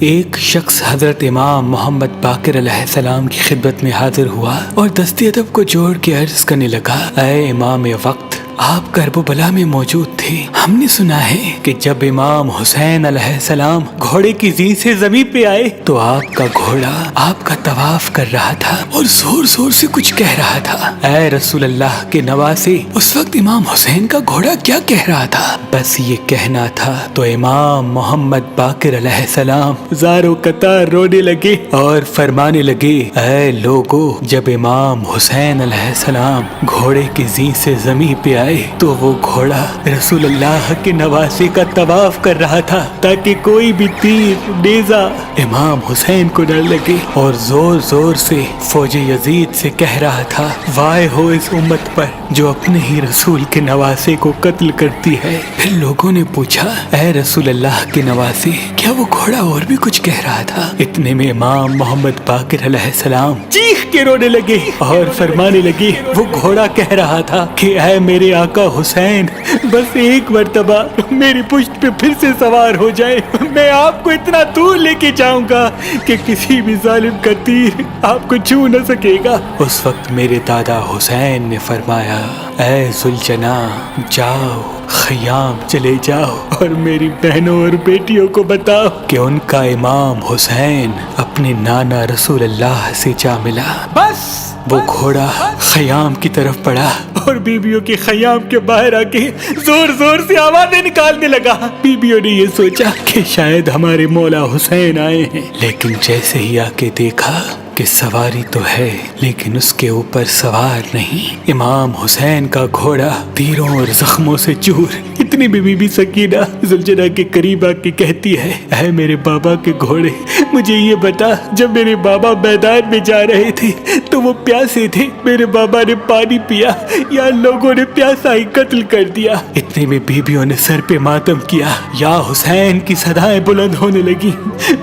ایک شخص حضرت امام محمد باقر علیہ السلام کی خدمت میں حاضر ہوا اور دستی ادب کو جوڑ کے عرض کرنے لگا، اے امام وقت، آپ کرب و بلا میں موجود تھے۔ ہم نے سنا ہے کہ جب امام حسین علیہ السلام گھوڑے کی زین سے زمین پہ آئے تو آپ کا گھوڑا آپ کا طواف کر رہا تھا اور زور زور سے کچھ کہہ رہا تھا۔ اے رسول اللہ کے نواسے، اس وقت امام حسین کا گھوڑا کیا کہہ رہا تھا؟ بس یہ کہنا تھا تو امام محمد باقر علیہ السلام زاروں قطار رونے لگے اور فرمانے لگے، اے لوگو، جب امام حسین علیہ السلام گھوڑے کی زین سے زمین پہ آئے تو وہ گھوڑا رسول اللہ کے نواسے کا طواف کر رہا تھا تاکہ کوئی بھی تیر نیزہ امام حسین کو نہ لگے، اور زور زور سے فوج یزید سے کہہ رہا تھا، وائے ہو اس امت پر جو اپنے ہی رسول کے نواسے کو قتل کرتی ہے۔ پھر لوگوں نے پوچھا، اے رسول اللہ کے نواسے، کیا وہ گھوڑا اور بھی کچھ کہہ رہا تھا؟ اتنے میں امام محمد باقر علیہ السلام چیخ کے رونے لگے اور فرمانے لگے، وہ گھوڑا کہہ رہا تھا کہ اے میرے آقا حسین، بس ایک مرتبہ میری پشت پہ پھر سے سوار ہو جائے، میں آپ کو اتنا دور لے کے جاؤں گا کہ کسی بھی ظالم کا تیر آپ کو چھو نہ سکے گا۔ اس وقت میرے دادا حسین نے فرمایا، اے ذوالجناح، جاؤ خیام چلے جاؤ اور میری بہنوں اور بیٹیوں کو بتاؤ کہ ان کا امام حسین اپنے نانا رسول اللہ سے جا ملا۔ بس وہ گھوڑا خیام کی طرف پڑا اور بیبیوں کے خیام کے باہر آ کے زور زور سے آوازیں نکالنے لگا۔ بیبیوں نے یہ سوچا کہ شاید ہمارے مولا حسین آئے ہیں، لیکن جیسے ہی آ کے دیکھا کہ سواری تو ہے لیکن اس کے اوپر سوار نہیں، امام حسین کا گھوڑا تیروں اور زخموں سے چور۔ اتنی میں بی بی سکینہ زلجنہ کے قریب آ کے کہتی ہے، اے میرے بابا کے گھوڑے، مجھے یہ بتا، جب میرے بابا میدان میں جا رہے تھے تو وہ پیاسے تھے، میرے بابا نے پانی پیا یا لوگوں نے پیاسا ہی قتل کر دیا؟ اتنے میں بیبیوں نے سر پہ ماتم کیا، یا حسین کی صدائیں بلند ہونے لگی۔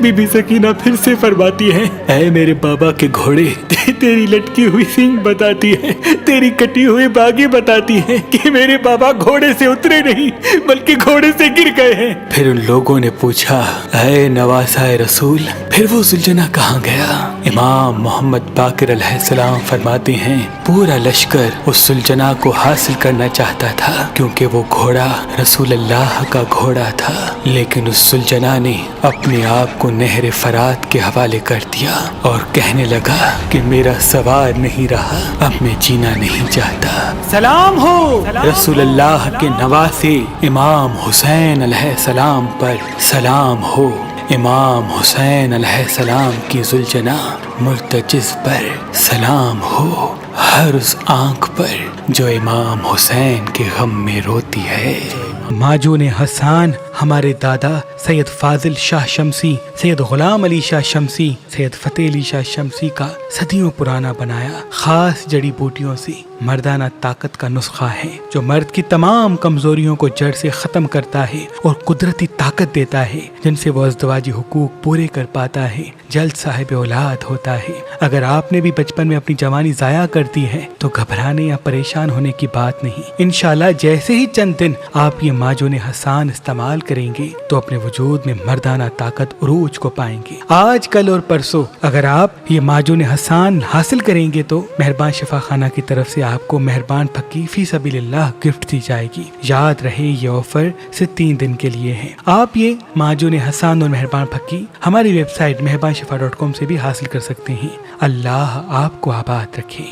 بی بی سکینہ پھر سے فرماتی ہے، اے میرے بابا کے گھوڑے، تیری لٹکی ہوئی سینگ بتاتی ہے، تیری کٹی ہوئی باگیں بتاتی ہیں کہ میرے بابا گھوڑے سے اترے نہیں بلکہ گھوڑے سے گر گئے ہیں۔ پھر ان لوگوں نے پوچھا، اے نواسہ رسول، پھر وہ ذوالجناح کہاں گیا؟ امام محمد باقر علیہ السلام فرماتے ہیں، پورا لشکر اس ذوالجناح کو حاصل کرنا چاہتا تھا کیونکہ وہ گھوڑا رسول اللہ کا گھوڑا تھا، لیکن اس ذوالجناح نے اپنے آپ کو نہر فرات کے حوالے کر دیا اور کہنے لگا کہ میرا سوار نہیں رہا، اب میں جینا نہیں چاہتا۔ سلام ہو رسول اللہ کے نواسے امام حسین علیہ السلام پر، سلام ہو امام حسین علیہ السلام کی ذوالجناح مرتجز پر، سلام ہو ہر اس آنکھ پر جو امام حسین کے غم میں روتی ہے۔ ماجون حسان ہمارے دادا سید فاضل شاہ شمسی، سید غلام علی شاہ شمسی، سید فتح علی شاہ شمسی کا صدیوں پرانا بنایا خاص جڑی بوٹیوں سے مردانہ طاقت کا نسخہ ہے جو مرد کی تمام کمزوریوں کو جڑ سے ختم کرتا ہے اور قدرتی طاقت دیتا ہے جن سے وہ ازدواجی حقوق پورے کر پاتا ہے، جلد صاحب اولاد ہوتا ہے۔ اگر آپ نے بھی بچپن میں اپنی جوانی ضائع کر دی ہے تو گھبرانے یا پریشان ہونے کی بات نہیں، انشاءاللہ جیسے ہی چند دن آپ یہ ماجون حسان استعمال کریں گے تو اپنے وجود میں مردانہ طاقت عروج کو پائیں گے۔ آج کل اور پرسوں اگر آپ یہ ماجون حسان حاصل کریں گے تو مہربان شفا خانہ کی طرف سے آپ کو مہربان پھکی فی سبیل اللہ گفٹ دی جائے گی۔ یاد رہے یہ آفر صرف 3 دن کے لیے ہے۔ آپ یہ ماجون حسان اور مہربان پھکی ہماری ویب سائٹ مہربان شفا.com سے بھی حاصل کر سکتے ہیں۔ اللہ آپ کو آباد رکھے۔